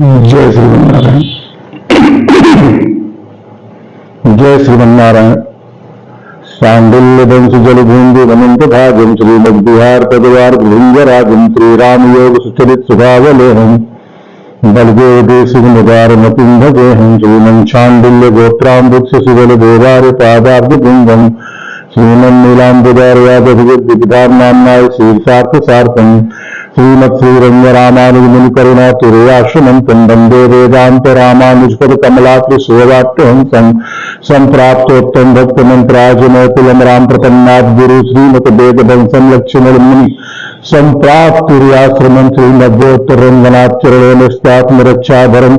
जय श्रीमन्नारायण। जय श्रीमन्नारायण। सांडिल्य वंश जलभूमि वनंत भागम श्रीमद बिहार पदवार भृंगराजम श्रीराम योग सुचरित सुभावलेहम बलदेव देश निदार मतिम भजेहम श्रीमन शांडिल्य गोत्राम्बुक्ष सुबल देवार पादाब्द भृंगम श्रीमन नीलांबुदार यादव विविधार नामनाय शीर्षार्थ सार्थम श्रीमत् श्रीरंग रामानुज मुनि करुणा तुरयाश्रमं वंदे वेदांत रामानुजपद कमलात्र शिवाट्यहंसं संप्राप्तोत्तम भक्त मंत्राजनोतुलम राम प्रपन्नाथ गुरु श्रीमत वेद वंशम लक्ष्मण मुनि संप्राप्त तुरयाश्रमं श्रीमद्योत्तर रंगनाथ चरणोस्तात्म रक्षाभरम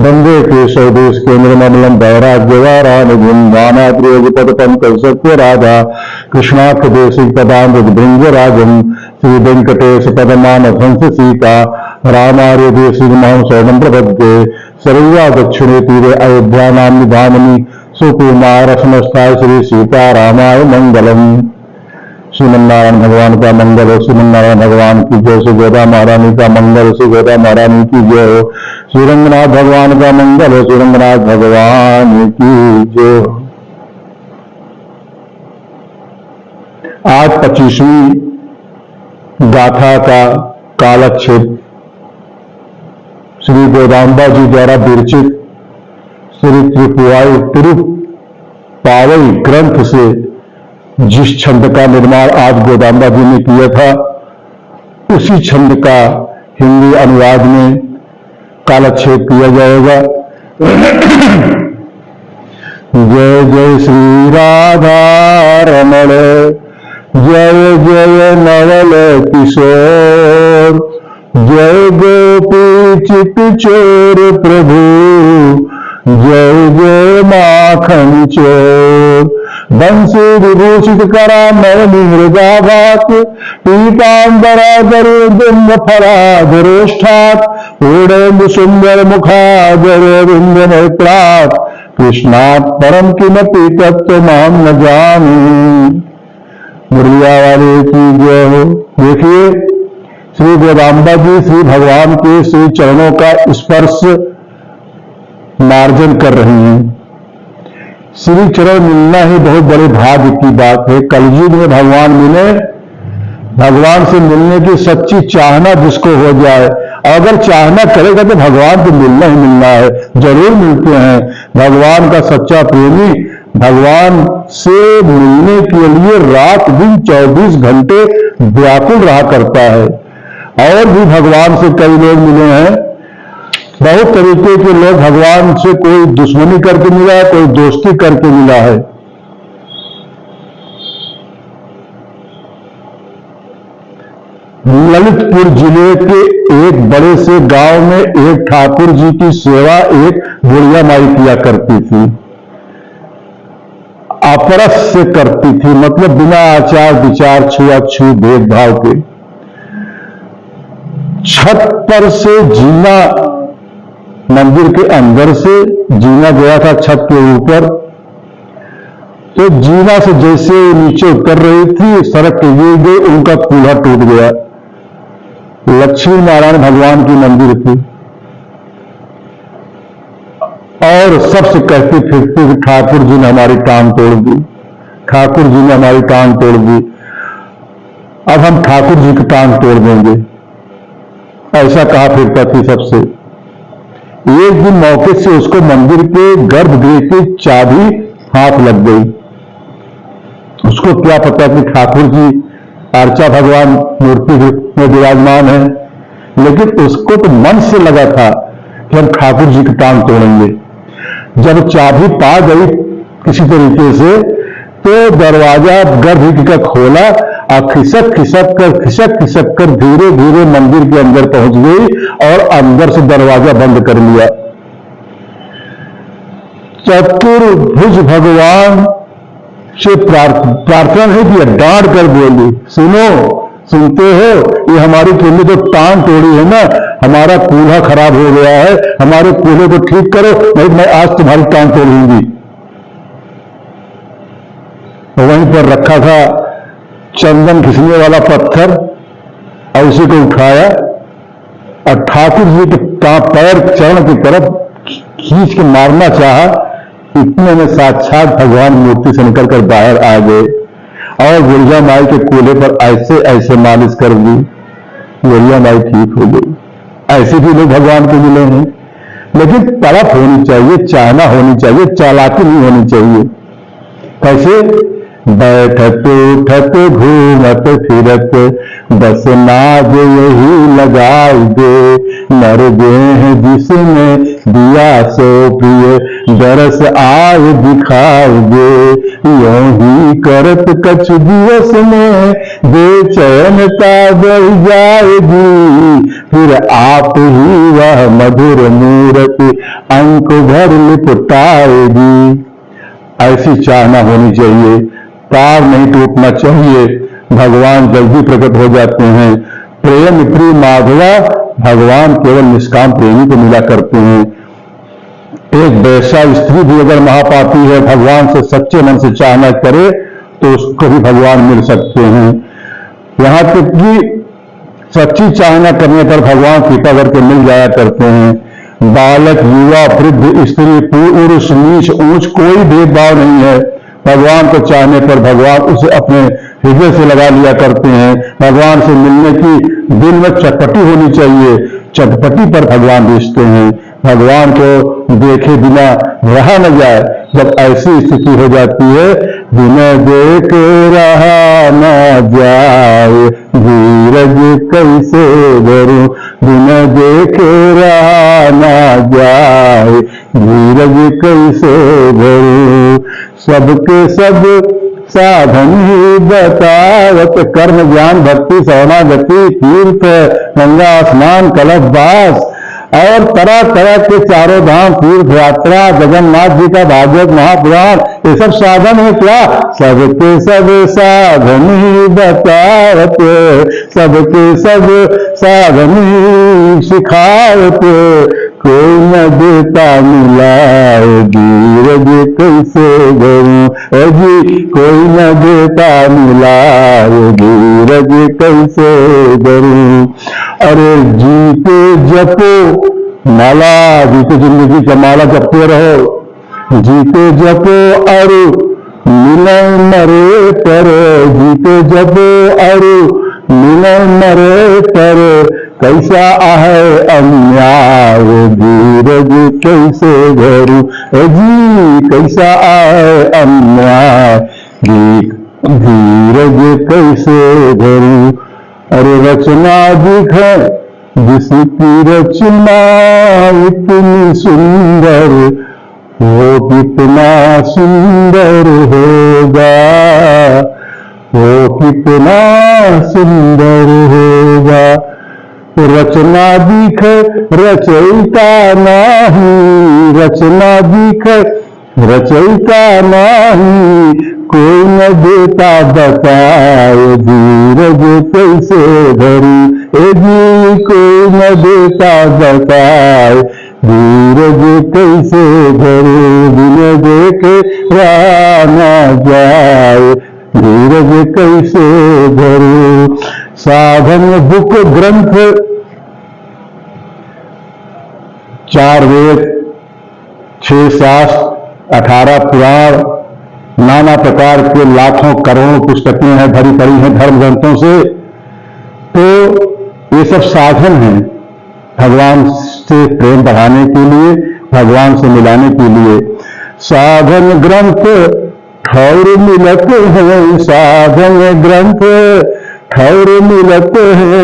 वंदे केशव देश केन्द्रमलम वैराग्यवारानुगुणाद्रियोगपद पंकज सत्य राधा कृष्णाख देशी पदाम्बुज भृंगराजम श्री वेंकटेश पदमान हंस सीता रामार्य देशी मां सौनम प्रपद्ये सर्वा दक्षिणे तीरे अयोध्या नाम निधामनी सुकुमार समस्ताय श्री सीता रामाय मंगलम। श्रीमन्नारायण भगवान का मंगल हो। श्रीमन्नारायण भगवान की जय। श्री गोदा महारानी का मंगल। श्री गोदा महारानी की जय हो। श्रीरंगनाथ भगवान का मंगल हो। श्रीरंगनाथ भगवान की जय हो। आज 25वीं गाथा का कालक्षेप श्री गोदाम्बा जी द्वारा विरचित श्री त्रिपुराई तिरुपावई ग्रंथ से जिस छंद का निर्माण आज गोदाम्बा जी ने किया था उसी छंद का हिंदी अनुवाद में कालक्षेप किया जाएगा। जय जय श्री राधा रमण जय जय नवल किशोर जय गोपी चित चोर प्रभु जय जय माखन चोर बंसी विभूषित करा नवनी मृगाभात पीतांबरा दरुद्र फलाधरोष्ठात् उड़ेन्दु सुंदर मुखादरविंद नेत्रात् कृष्णात् परम किमपि तत्त्वमां न जाने। मुरलिया वाले की जय हो। देखिए श्री गोदाम्बा जी श्री भगवान के श्री चरणों का स्पर्श मार्जन कर रही हैं। श्री चरण मिलना ही बहुत बड़े भाग्य की बात है। कलयुग में भगवान मिले, भगवान से मिलने की सच्ची चाहना जिसको हो जाए, अगर चाहना करेगा तो भगवान को मिलना ही मिलना है, जरूर मिलते हैं। भगवान का सच्चा प्रेमी भगवान से मिलने के लिए रात दिन 24 घंटे व्याकुल रहा करता है। और भी भगवान से कई लोग मिले हैं। बहुत तरीके के लोग भगवान से कोई दुश्मनी करके मिला है, कोई दोस्ती करके मिला है। ललितपुर जिले के एक बड़े से गांव में एक ठाकुर जी की सेवा एक बुढ़िया माई किया करती थी। अपरस से करती थी, मतलब बिना आचार विचार छुआछूत भेदभाव के। छत पर से जीना, मंदिर के अंदर से जीना गया था छत के ऊपर, तो जीना से जैसे नीचे उतर रही थी सड़क के गिर गई, उनका कूल्हा टूट गया। लक्ष्मी नारायण भगवान की मंदिर थी और सबसे कहती फिरती कि ठाकुर जी ने हमारी टांग तोड़ दी, ठाकुर जी ने हमारी टांग तोड़ दी, अब हम ठाकुर जी की टांग तोड़ देंगे, ऐसा कहा फिरता थी सबसे। एक दिन मौके से उसको मंदिर के गर्भगृह की चाबी हाथ लग गई। उसको क्या पता कि ठाकुर जी अर्चा भगवान मूर्ति में विराजमान है, लेकिन उसको तो मन से लगा था कि हम ठाकुर जी की टांग तोड़ेंगे। जब चाबी पा गई किसी तरीके से, तो दरवाजा गर्भगृह का खोला और खिसक कर धीरे धीरे मंदिर के अंदर पहुंच गई और अंदर से दरवाजा बंद कर लिया। चतुर्भुज भगवान से प्रार्थना नहीं किया, डांट कर बोली, सुनो, सुनते हो, ये हमारी तुमने जो टांग तोड़ी है ना, हमारा कूल्हा खराब हो गया है, हमारे कूल्हे को ठीक करो, नहीं मैं आज तुम्हारी टांग तोड़ लूंगी। वहीं पर रखा था चंदन घिसने वाला पत्थर और उसी को उठाया और ठाकुर जी के पैर चरण की तरफ खींच के मारना चाहा, इतने में साक्षात भगवान मूर्ति से निकलकर बाहर आ गए और गुड़िया माई के कोले पर ऐसे ऐसे मालिश कर दी, गुड़िया माई ठीक हो गई। ऐसे भी लोग भगवान को मिले हैं, लेकिन तड़प होनी चाहिए, चाहना होनी चाहिए, चालाकी नहीं होनी चाहिए। कैसे? बैठत उठत घूमत फिरत बस नाज यही लगाई दे, नर देह जिसमें दिया सो प्रिय दरस आय दिखाई दे। यों ही करत कछ दिवस में बेचैनता बढ़ जाएगी, फिर आप ही वह मधुर मूर्ति अंक भर लिपटाएगी। ऐसी चाहना होनी चाहिए, तार नहीं टूटना चाहिए। भगवान जल्दी प्रकट हो जाते हैं। प्रेम प्रिय माधवा भगवान केवल निष्काम प्रेमी को मिला करते हैं। एक वैसा स्त्री भी अगर महापापी है, भगवान से सच्चे मन से चाहना करे तो उसको भी भगवान मिल सकते हैं। यहां तक कि सच्ची चाहना करने पर भगवान कृपा करके मिल जाया करते हैं। बालक, युवा, वृद्ध, स्त्री, पुरुष, नीच, ऊंच कोई भेदभाव नहीं है। भगवान को चाहने पर भगवान उसे अपने हृदय से लगा लिया करते हैं। भगवान से मिलने की दिल में चटपटी होनी चाहिए, चटपटी पर भगवान भेजते हैं। भगवान को देखे बिना रहा न जाए। जब ऐसी स्थिति हो जाती है, बिना देख रहा न जाए, धीरज कैसे धरूं, बिना देखे रहा न जाए, धीरज कैसे धरूं। सबके सब साधन ही बतावत, कर्म ज्ञान भक्ति शरणागति तीर्थ गंगा स्नान कलश वास और तरह तरह के चारों धाम तीर्थ यात्रा, जगन्नाथ जी का भागवत महापुराण, ये सब साधन है क्या? सबके सब साधन ही बतावत, सबके सब साधन ही सिखावत, कोई न देता मिलाए, धीरज कैसे धरूं, जी कोई न देता मिलाए, धीरज कैसे धरूं। अरे जीते जपो माला, जीते जिंदगी का माला जपते रहो, जीते जपो अरु मिलन मरे पर, जीते जपो अरु मिलन मरे पर, कैसा है अन्याय, धीरज कैसे धरूं, जी कैसा है अन्याय, धीरज कैसे धरूं। अरे रचना दिखे जिसकी रचना इतनी सुंदर, वो कितना सुंदर होगा, वो कितना सुंदर होगा। रचना दिखे रचयिता नहीं, रचना दिखे रचयिता नहीं, कोई न देता बताए, धीरज कैसे धरूं, जी कोई न देता बताए, धीरज कैसे धरूं। बिन देखे रहा न जाए, धीरज कैसे धरूं। साधन बुक ग्रंथ, 4 वेद, 6 शास्त्र, 18 पुराण, नाना प्रकार के लाखों करोड़ों पुस्तकें हैं, भरी पड़ी हैं धर्म ग्रंथों से। तो ये सब साधन हैं भगवान से प्रेम बढ़ाने के लिए, भगवान से मिलाने के लिए। साधन ग्रंथ ठौर मिलत है, साधन ग्रंथ ठौर मिलत है,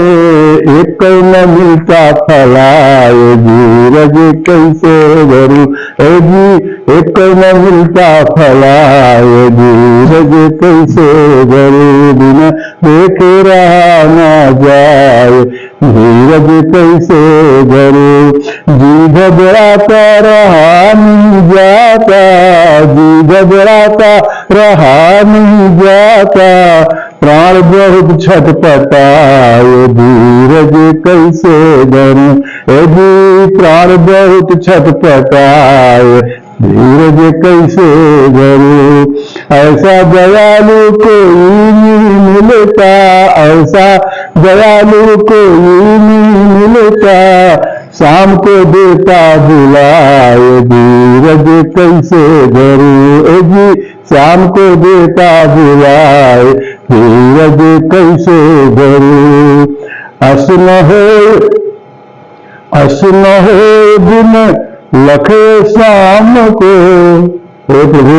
एक न मिलता फलाए, धीरज कैसे धरूं, जी एक न मिलता फलाए, धीरज कैसे धरूं। बिना देखे रहा न जाए, धीरज कैसे धरूं। जी घबराता रहा नहीं जाता, जी घबराता रहा नहीं जाता, प्राण बहुत छटपटाए, धीरज कैसे धरूं, जी प्राण बहुत छटपटाए, धीरज कैसे धरूं। ऐसा दयालु कोई नहीं मिले, देता, ऐसा दयालु कोई नहीं मिलता। शाम को देता बुलाए, धीरज कैसे धरूं जी, शाम को देता बुलाए, धीरज कैसे धरूं। अस न हो दिन लखे शाम को। हे प्रभु,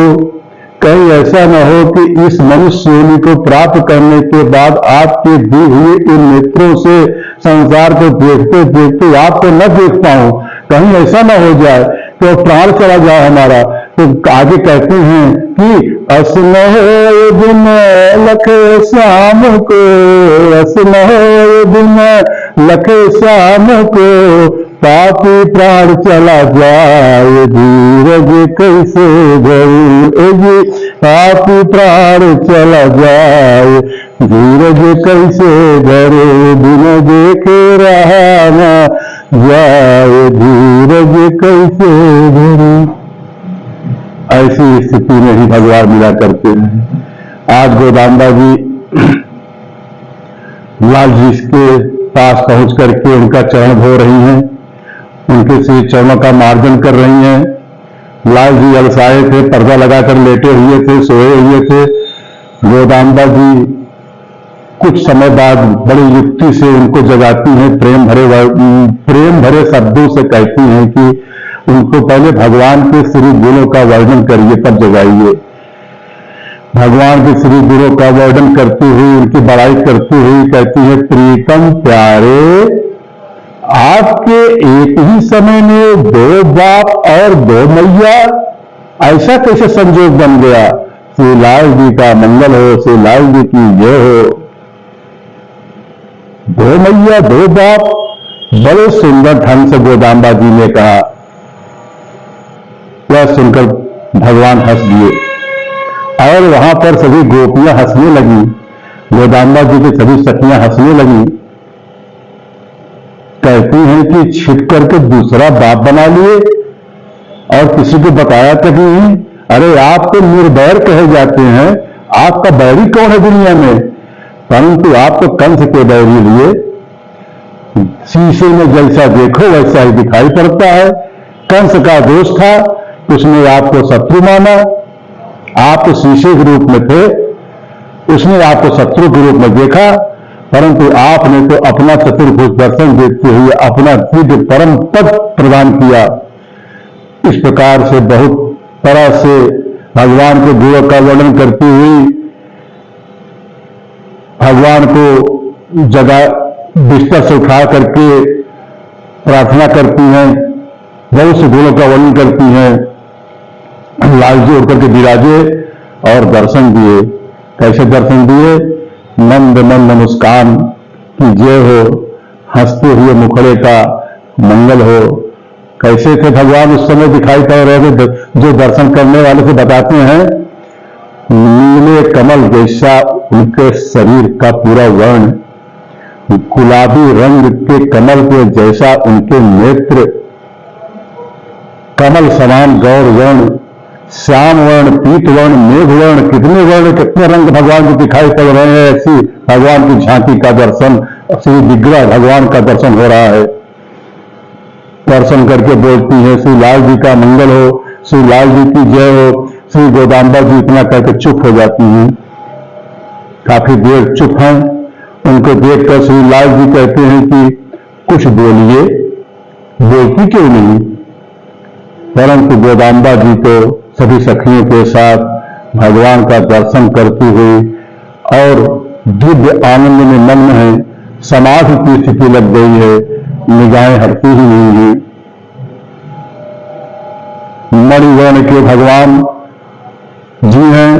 कहीं ऐसा न हो कि इस मनुष्य योनि को प्राप्त करने के बाद आपके दिए हुए इन नेत्रों से संसार को देखते देखते आपको न देख पाऊं। कहीं ऐसा न हो जाए तो प्राण चला जाए हमारा। तो आगे कहते हैं कि अस न हो दिन लखे शाम को, अस न हो दिन लखे शाम को, पापी प्राण चला जाए, धीरज कैसे धरूं। पापी प्राण चला जाए, धीरज कैसे धरूं। बिन देखे रहा न जाए, धीरज कैसे धरूं। ऐसी स्थिति में ही भगवान मिला करते हैं। आज गोदाम्बा जी लाल जी के पास पहुंच करके उनका चरण धो रही हैं, उनके श्री चरणों का मार्जन कर रही हैं। लाल जी अलसाए थे, पर्दा लगाकर लेटे हुए थे, सोए हुए थे। गोदाम्बा जी कुछ समय बाद बड़ी युक्ति से उनको जगाती हैं, प्रेम भरे शब्दों से कहती हैं कि उनको पहले भगवान के श्री गुणों का वर्णन करिए, तब जगाइए। भगवान के श्री गुणों का वर्णन करती हुई, उनकी बड़ाई करती हुई कहती है, प्रीतम प्यारे, आपके एक ही समय में दो बाप और दो मैया, ऐसा कैसे संजोग बन गया। श्री लाल जी का मंगल हो, श्री लाल जी की जय हो। दो मैया दो बाप, बड़े सुंदर ढंग से गोदाम्बा जी ने कहा। यह सुनकर भगवान हंस दिए और वहां पर सभी गोपियां हंसने लगी, गोदाम्बा जी की सभी सखियां हंसने लगी। कहती हैं कि छिप करके दूसरा बाप बना लिए और किसी को बताया तक नहीं। अरे आप तो निर्वैर कहे जाते हैं, आपका बैरी कौन है दुनिया में। परंतु आप तो कंस के बैरी लिए। शीशे में जैसा देखो वैसा ही दिखाई पड़ता है। कंस का दोष था, उसने आपको शत्रु माना। आप तो शीशे के रूप में थे, उसने आपको शत्रु के रूप में देखा। परंतु आपने तो अपना चतुर्भुज दर्शन देखते हुए अपना दिव्य परम पद प्रदान किया। इस प्रकार से बहुत तरह से भगवान के गुणों का वर्णन करती हुई भगवान को जगह बिस्तर से उठा करके प्रार्थना करती हैं, बहुत से गुणों का वर्णन करती हैं। लाल जी उठ करके विराजे और दर्शन दिए। कैसे दर्शन दिए। मंद मंद मुस्कान की जय हो, हंसते हुए मुखड़े का मंगल हो। कैसे थे भगवान उस समय दिखाई पड़ रहे थे। जो दर्शन करने वाले से बताते हैं, नीले कमल जैसा उनके शरीर का पूरा वर्ण, गुलाबी रंग के कमल के जैसा उनके नेत्र, कमल समान गौर वर्ण, श्याम वर्ण, पीत वर्ण, मेघ वर्ण, कितने वर्ण कितने रंग भगवान को दिखाई पड़ रहे हैं। ऐसी भगवान की झांकी का दर्शन, श्री विग्रह भगवान का दर्शन हो रहा है। दर्शन करके बोलती है, श्री लाल जी का मंगल हो, श्री लाल जी की जय हो। श्री गोदाम्बा जी इतना कहकर चुप हो जाती हैं, काफी देर चुप हैं। उनको देखकर श्री लाल जी कहते हैं कि कुछ बोलिए। बोलती क्यों नहीं। परंतु गोदाम्बा जी तो सभी सखियों के साथ भगवान का दर्शन करती हुई और दिव्य आनंद में मग्न है। समाधि की स्थिति लग गई है, निगाहें हटती ही नहीं है। मणिवर्ण के भगवान जी हैं,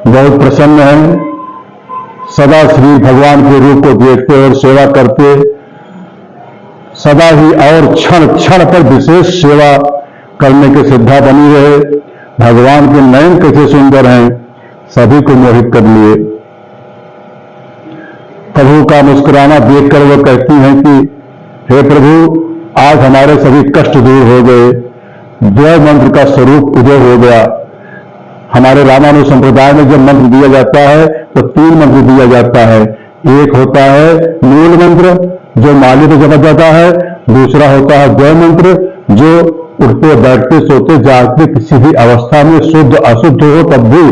बहुत प्रसन्न हैं। सदा श्री भगवान के रूप को देखते और सेवा करते, सदा ही और क्षण क्षण पर विशेष सेवा करने की श्रद्धा बनी रहे। भगवान के नयन कैसे सुंदर हैं, सभी को मोहित कर लिए। प्रभु का मुस्कुराना देखकर वो कहती हैं कि हे प्रभु, आज हमारे सभी कष्ट दूर हो गए, द्वय मंत्र का स्वरूप उदय हो गया। हमारे रामानुज संप्रदाय में जब मंत्र दिया जाता है तो 3 मंत्र दिया जाता है। एक होता है मूल मंत्र जो माली पे जपा जाता है, दूसरा होता है द्वय मंत्र जो उठते बैठते सोते जागते किसी भी अवस्था में शुद्ध अशुद्ध हो तब भी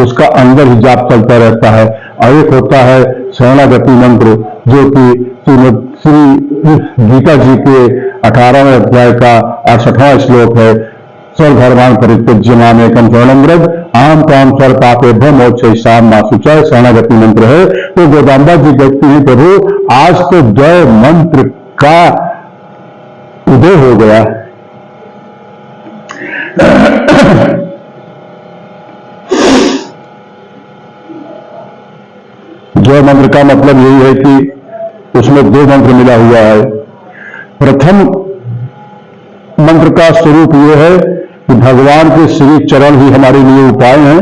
उसका अंदर ही जाप चलता रहता है, और एक होता है शरणागति मंत्र जो कि श्री गीता जी के 18वें अध्याय का 68वां श्लोक है। सर्वधर्मान् परित्यज्य एकम शरणं व्रज अहं त्वां सर्वपापेभ्यो मोक्षयिष्यामि मा शुचः शरणागति मंत्र है। तो गोदाम्बा जी कहती हैं प्रभु आज तो द्वय मंत्र का उदय हो गया। द्वय मंत्र का मतलब यही है कि उसमें 2 मंत्र मिला हुआ है। प्रथम मंत्र का स्वरूप यह है कि भगवान के श्री चरण ही हमारे लिए उपाय हैं,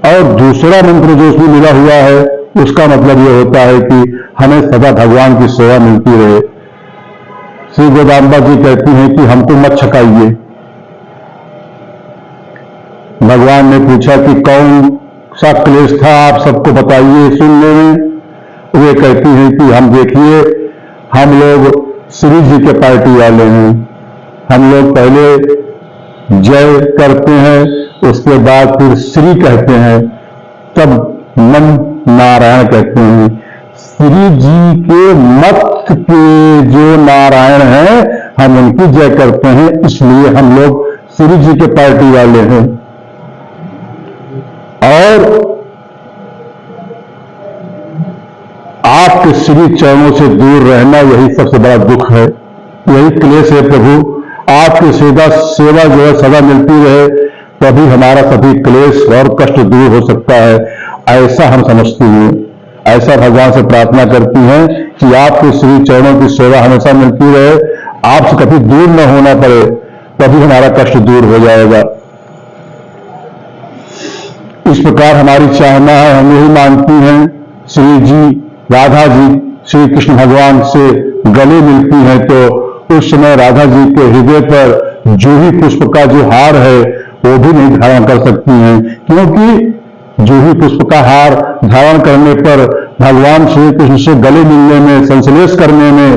और दूसरा मंत्र जो उसमें मिला हुआ है उसका मतलब यह होता है कि हमें सदा भगवान की सेवा मिलती रहे। श्री गोदाम्बा जी कहती हैं कि हमको मत छकाइए। भगवान ने पूछा कि कौन सा क्लेश था आप सबको बताइए सुनने में। वे कहती हैं कि हम देखिए हम लोग श्री जी के पार्टी वाले हैं, हम लोग पहले जय करते हैं उसके बाद फिर श्री कहते हैं तब मन नारायण कहते हैं। श्री जी के मत के जो नारायण हैं हम उनकी जय करते हैं, इसलिए हम लोग श्री जी के पार्टी वाले हैं। और आपके श्री चरणों से दूर रहना यही सबसे बड़ा दुख है, यही क्लेश है। प्रभु आपकी सेवा जो है सदा मिलती रहे तभी हमारा सभी क्लेश और कष्ट दूर हो सकता है, ऐसा हम समझती हैं। ऐसा भगवान से प्रार्थना करती हैं कि आपके श्री चरणों की सेवा हमेशा मिलती रहे, आपसे कभी दूर न होना पड़े, तभी हमारा कष्ट दूर हो जाएगा। इस प्रकार हमारी चाहना है, हम यही मानती हैं श्री जी राधा जी श्री कृष्ण भगवान से गले मिलती हैं तो उस समय राधा जी के हृदय पर जूही पुष्प का जो हार है वो भी नहीं धारण कर सकती हैं, क्योंकि जूही पुष्प का हार धारण करने पर भगवान श्री कृष्ण से गले मिलने में संश्लेष करने में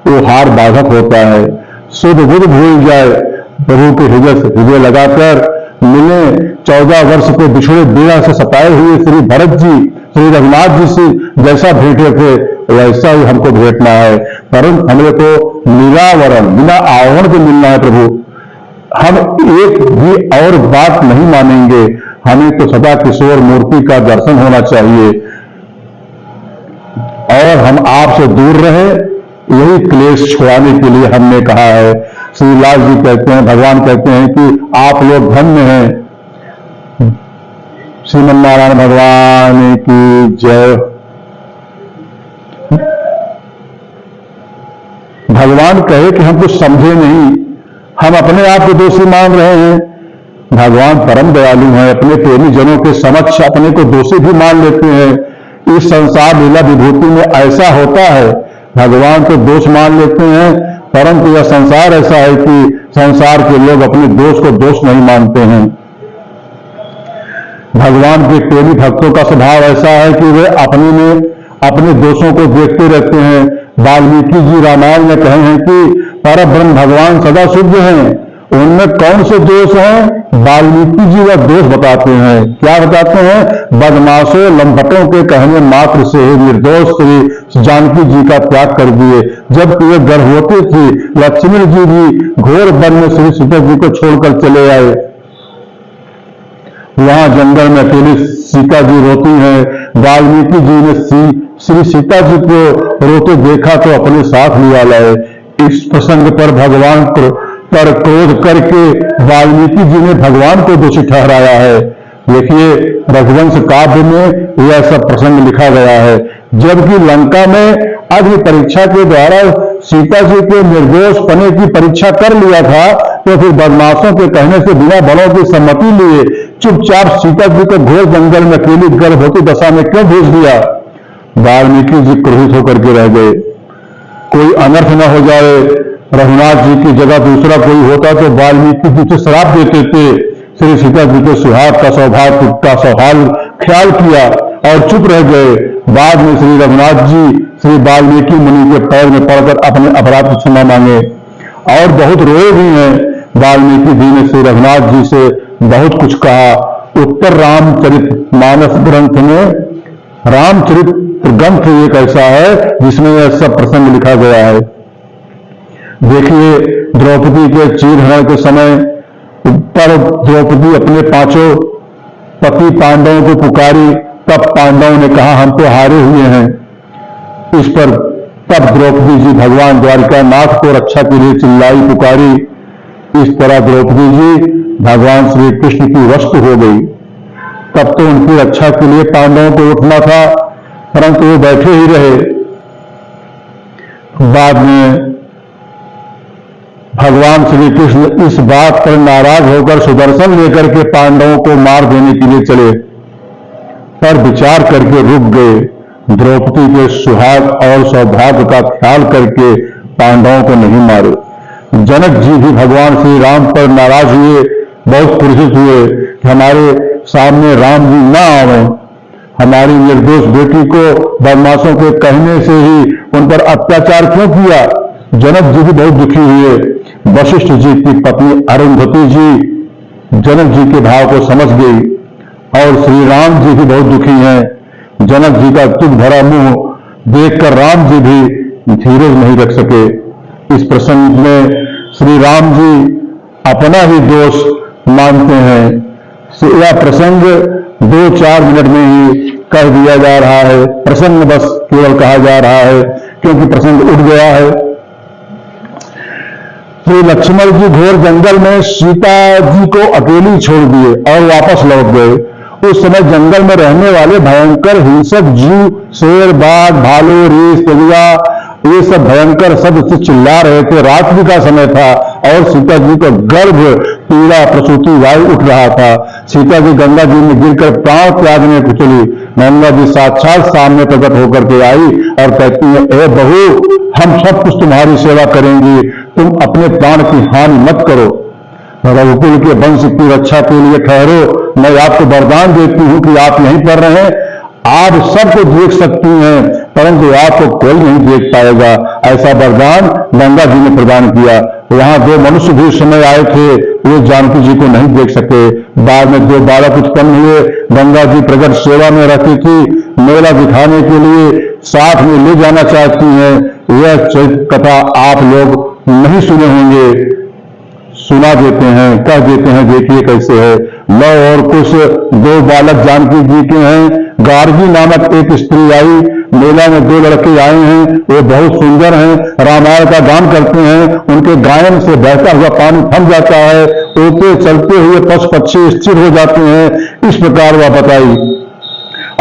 वो हार बाधक होता है। शुद्ध बुद्ध भूल जाए प्रभु के हृदय लगाकर मिले 14 वर्ष के बिछड़े बीड़ा से सताए हुए श्री भरत जी श्री रघुनाथ जी से जैसा भेंटे थे वैसा ही हमको भेंटना है, परंतु हमें तो निरावरण बिना आवरण के मिलना है। प्रभु हम एक भी और बात नहीं मानेंगे, हमें तो सदा किशोर मूर्ति का दर्शन होना चाहिए और हम आपसे दूर रहे, यही क्लेश छुड़ाने के लिए हमने कहा है। श्री लाल जी कहते हैं, भगवान कहते हैं कि आप लोग धन्य हैं। श्रीमन नारायण भगवान की जय। भगवान कहे कि हम कुछ समझे नहीं, हम अपने आप को दोषी मान रहे हैं। भगवान परम दयालु हैं, अपने प्रेमी जनों के समक्ष अपने को दोषी भी मान लेते हैं। इस संसार लीला विभूति में ऐसा होता है, भगवान को दोष मान लेते हैं, परंतु यह संसार ऐसा है कि संसार के लोग अपने दोष को दोष नहीं मानते हैं। भगवान के प्रेमी भक्तों का स्वभाव ऐसा है कि वे अपने में अपने दोषों को देखते रहते हैं। वाल्मीकि जी रामायण में कहे हैं कि परब्रह्म भगवान सदा शुद्ध हैं, उनमें कौन से दोष हैं? वाल्मीकि जी वह दोष बताते हैं। क्या बताते हैं? बदमाशों लंपटों के कहने मात्र से निर्दोष श्री जानकी जी का त्याग कर दिए। जबकि वे गर्भवती थी, लक्ष्मण जी भी घोर वन में श्री सीता जी को छोड़कर चले आए। वहां जंगल में अकेली सीता जी रोती हैं। वाल्मीकि जी ने श्री सीता जी को रोते देखा तो अपने साथ लिया लाए। इस प्रसंग पर भगवान पर क्रोध करके वाल्मीकि जी ने भगवान को दोषी ठहराया है। देखिए रघुवंश काव्य में यह सब प्रसंग लिखा गया है। जबकि लंका में अग्नि परीक्षा के द्वारा सीता जी के निर्दोष पने की परीक्षा कर लिया था, तो फिर बदमाशों के कहने से बिना बड़ों की सम्मति लिए चुपचाप सीता जी को घोर जंगल में अकेली गर्भवती दशा में क्यों भेज दिया? वाल्मीकि जी क्रोधित होकर के रह गए, कोई अनर्थ न हो जाए। रघुनाथ जी की जगह दूसरा कोई होता तो वाल्मीकि जी से श्राप देते थे श्री सीता जी के सुहाग का सौभाग्य का ख्याल किया और चुप रह गए। बाद में श्री रघुनाथ जी श्री वाल्मीकि मुनि के पैर में पड़कर अपने अपराध की क्षमा मांगे और बहुत रोए भी हैं। वाल्मीकि जी ने श्री रघुनाथ जी से बहुत कुछ कहा। उत्तर रामचरित मानस ग्रंथ में, रामचरित ग्रंथ एक ऐसा है जिसमें यह सब प्रसंग लिखा गया है। देखिए, द्रौपदी के चीरहरण के समय पर द्रौपदी अपने पांचों पति पांडवों को पुकारी, तब पांडवों ने कहा हम तो हारे हुए हैं। इस पर तब द्रौपदी जी भगवान द्वारिकानाथ को रक्षा के लिए चिल्लाई, पुकारी। इस तरह द्रौपदी जी भगवान श्री कृष्ण की वस्तु हो गई। तब तो उनकी रक्षा के लिए पांडवों को उठना था, परंतु वो बैठे ही रहे। बाद में भगवान श्री कृष्ण इस बात पर नाराज होकर सुदर्शन लेकर के पांडवों को मार देने के लिए चले, पर विचार करके रुक गए। द्रौपदी के सुहाग और सौभाग्य का ख्याल करके पांडवों को नहीं मारे। जनक जी भी भगवान श्री राम पर नाराज हुए, बहुत क्रोधित हुए कि हमारे सामने राम जी ना आवे। हमारी निर्दोष बेटी को बदमाशों के कहने से ही उन पर अत्याचार क्यों किया। जनक जी भी बहुत दुखी हुए। वशिष्ठ जी की पत्नी अरुंधति जी जनक जी के भाव को समझ गई और श्री राम जी भी बहुत दुखी हैं। जनक जी का दुख भरा मुंह देखकर राम जी भी धीरज नहीं रख सके। इस प्रसंग में श्री राम जी अपना ही दोष मानते हैं। यह प्रसंग 2-4 मिनट में ही कह दिया जा रहा है, प्रसंग बस केवल कहा जा रहा है क्योंकि प्रसंग उठ गया है। श्री लक्ष्मण जी घोर जंगल में सीता जी को अकेली छोड़ दिए और वापस लौट गए। उस समय जंगल में रहने वाले भयंकर हिंसक जीव, शेर, बाघ, भालू, रीछ, तेंदुआ, ये सब भयंकर शब्द से चिल्ला रहे थे। रात्रि का समय था और सीता जी का गर्भ पीड़ा प्रसूति वायु उठ रहा था। सीता जी गंगा जी में गिरकर प्राण त्यागने को चली। गंगा जी साक्षात सामने प्रकट होकर के आई और कहती है, ए बहू, हम सब कुछ तुम्हारी सेवा करेंगे, तुम अपने प्राण की हानि मत करो। रघुकुल के वंश की रक्षा के लिए ठहरो। मैं आपको वरदान देती हूं कि आप यहीं पर रहें। आप सबको देख सकती हैं, परंतु आपको कोई नहीं देख पाएगा। ऐसा वरदान गंगा जी ने प्रदान किया। वहां 2 मनुष्य भी उस समय आए थे, वे जानकी जी को नहीं देख सके। बाद में 2 बालक उत्पन्न हुए। गंगा जी प्रकट सेवा में रहती थी, मेला दिखाने के लिए साथ में ले जाना चाहती हैं। यह चरित्र कथा आप लोग नहीं सुने होंगे, सुना देते हैं, कह देते हैं। देखिए कैसे है। लव और कुश 2 बालक जानकी जी के हैं। गार्गी नामक एक स्त्री आई। मेला में 2 लड़के आए हैं, वे बहुत सुंदर हैं, रामायण का गान करते हैं। उनके गायन से बहता हुआ पानी थम जाता है, उड़ते चलते हुए पशु पक्षी स्थिर हो जाते हैं। इस प्रकार वह बताई।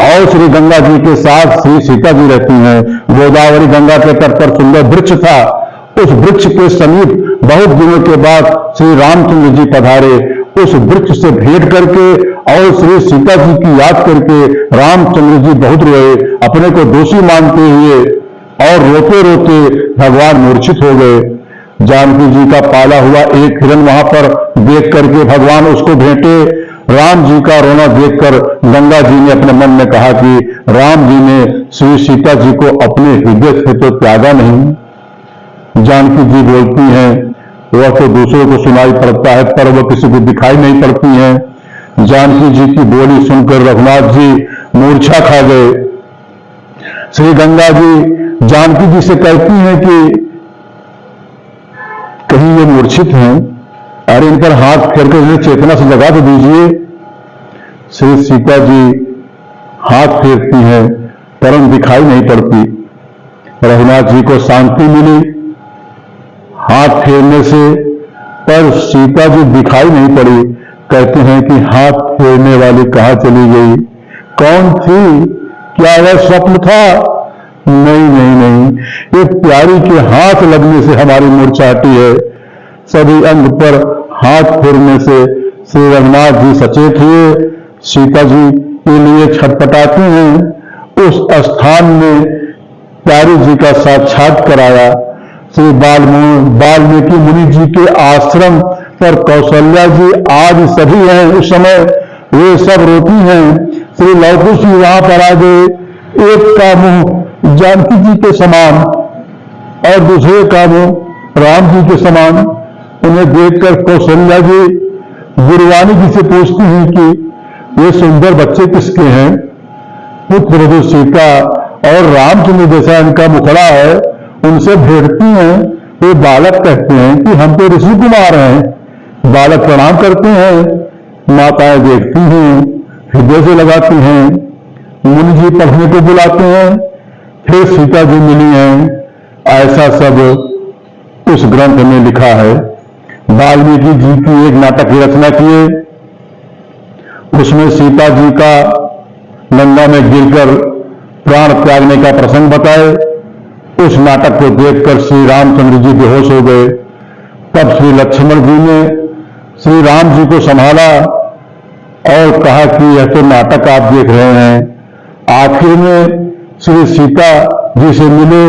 और श्री गंगा जी के साथ श्री सीता जी रहती हैं। गोदावरी गंगा के तट पर सुंदर वृक्ष था। उस वृक्ष के समीप बहुत दिनों के बाद श्री रामचंद्र जी पधारे। उस वृक्ष से भेंट करके और श्री सीता जी की याद करके रामचंद्र जी बहुत रोए, अपने को दोषी मानते हुए, और रोते रोते भगवान मूर्छित हो गए। जानकी जी का पाला हुआ एक हिरण वहां पर देख करके भगवान उसको भेंटे। राम जी का रोना देखकर गंगा जी ने अपने मन में कहा कि राम जी ने श्री सीता जी को अपने हृदय से तो त्यागा नहीं। जानकी जी बोलती हैं, वह तो दूसरों को सुनाई पड़ता है पर वह किसी को दिखाई नहीं पड़ती हैं। जानकी जी की बोली सुनकर रघुनाथ जी मूर्छा खा गए। श्री गंगा जी जानकी जी से कहती हैं कि कहीं ये मूर्छित हैं, अरे इन पर हाथ फेरकर इन्हें चेतना से जगा तो दीजिए। श्री सीता जी हाथ फेरती हैं, परंतु दिखाई नहीं पड़ती। रघुनाथ जी को शांति मिली हाथ फेरने से, पर सीता जी दिखाई नहीं पड़ी। कहते हैं कि हाथ फेरने वाली कहां चली गई, कौन थी, क्या यह स्वप्न था? नहीं नहीं नहीं, ये प्यारी के हाथ लगने से हमारी मूर्छा हटी है। सभी अंग पर हाथ फेरने से श्री रघुनाथ जी सचेत हुए, सीता जी के लिए छटपटाते हैं। उस स्थान में प्यारी जी का साक्षात कराया। श्री वाल्मीकि मुनि जी के आश्रम पर कौशल्या जी आज सभी हैं, उस समय वे सब रोती हैं। श्री लव कुश जी वहां पर आ गए, एक का मुंह जानकी जी के समान और दूसरे का मुंह राम जी के समान। उन्हें देखकर कौशल्या जी गुरुवाणी जी से पूछती हैं कि ये सुंदर बच्चे किसके हैं। पुत्र जो सीता और रामचंद्र जैसा इनका मुखड़ा है, उनसे भेंटती हैं। वे बालक कहते हैं कि हम तो ऋषि कुमार हैं। बालक प्रणाम करते हैं। माताएं देखती हैं, हृदय से लगाती हैं। मुनि जी पढ़ने को बुलाते हैं। फिर सीता जी मिली हैं। ऐसा सब उस ग्रंथ में लिखा है। वाल्मीकि जी की एक नाटक की रचना किए, उसमें सीता जी का गंगा में गिरकर प्राण त्यागने का प्रसंग बताए। उस नाटक को देखकर श्री रामचंद्र जी बेहोश हो गए। तब श्री लक्ष्मण जी ने श्री राम जी को संभाला और कहा कि यह तो नाटक आप देख रहे हैं। आखिर में श्री सीता जी से मिले,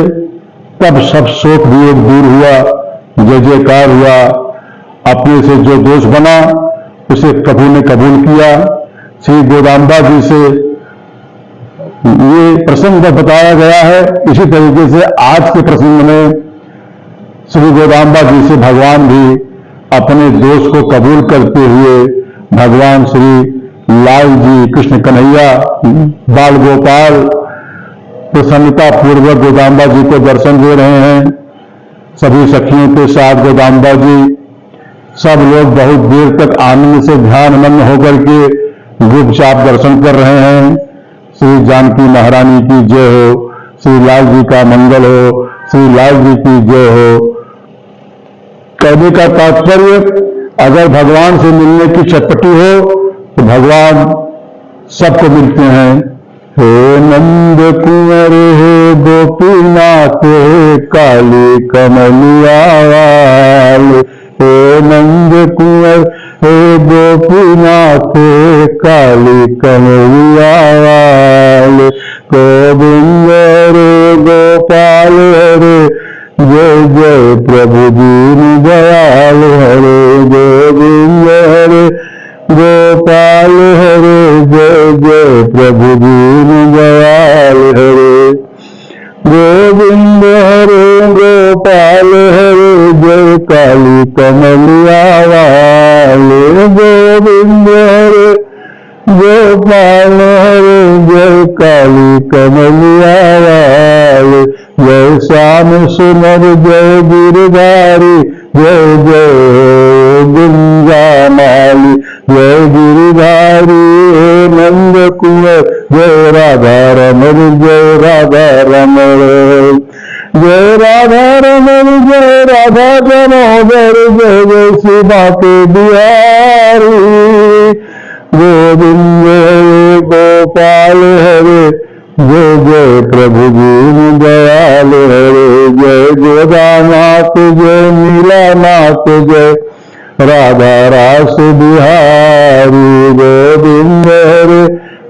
तब सब शोक वियोग दूर हुआ, जय जयकार हुआ। अपने से जो दोष बना उसे प्रभु ने कबूल किया। श्री गोदाम्बा जी से ये प्रसंग बताया गया है। इसी तरीके से आज के प्रसंग में श्री गोदाम्बा जी से भगवान भी अपने दोष को कबूल करते हुए भगवान श्री लाल जी कृष्ण कन्हैया बाल गोपाल प्रसन्नता पूर्वक गोदाम्बा जी को दर्शन दे रहे हैं। सभी सखियों के साथ गोदाम्बा जी, सब लोग बहुत देर तक आनंद से ध्यान मग्न होकर के गुपचाप दर्शन कर रहे हैं। श्री जानकी महारानी की जय हो, श्री लाल जी का मंगल हो, श्री लाल जी की जय हो। कहने का तात्पर्य, अगर भगवान से मिलने की चटपटी हो तो भगवान सबको मिलते हैं। हे नंद कुंवर हे गोपीनाथ हे काली कमलिया वाले, हे नंद कुंवर हे गोपीनाथ हे काली कमलिया वाले, गोविंद रे गोपाल हरे, जय जय प्रभु दीन दयाल हरे, गोविंद हरे गोपाल हरे, जय जय प्रभु दीन दयाल हरे, गोविंद हरे गोपाल हरे, जय काली कमलिया वाले, गोविंद हरे गोपाल हरे, जय काली कमलिया वाले, जय श्याम सुंदर जय गिरधारी, जय जय गुंजामाली, जय गिरधारी नंद कुंवर, जय राधा रमण, जय राधा रमण, जय राधा रमण, जय राधा जनोदर, जय जय शिवा के बिहारी, गोविंद गोपाल हरे, जय जय प्रभु दीन दयाल हरे, जय गोदानाथ जय नीलानाथ, जय राधा रास बिहारी, गोविंद हरे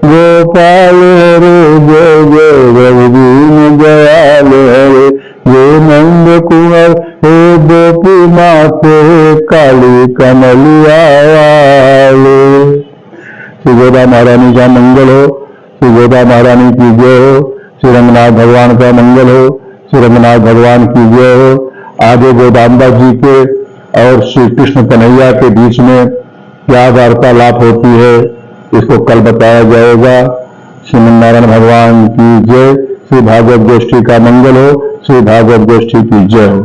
गोपाल हरे, जय जय प्रभु दीन दयाल हरे, जय नंद कुंवर हे गोपीनाथ हे काली कमलिया वाले। श्री गोदा महारानी का मंगल हो, श्री गोदा महारानी की जय हो, श्री रंगनाथ भगवान का मंगल हो, श्री रंगनाथ भगवान की जय हो। आगे गोदाम्बा जी के और श्री कृष्ण कन्हैया के बीच में क्या वार्तालाप होती है, इसको कल बताया जाएगा। श्रीमन नारायण भगवान की जय। श्री भागवत गोष्ठी का मंगल हो, श्री भागवत गोष्ठी की जय हो।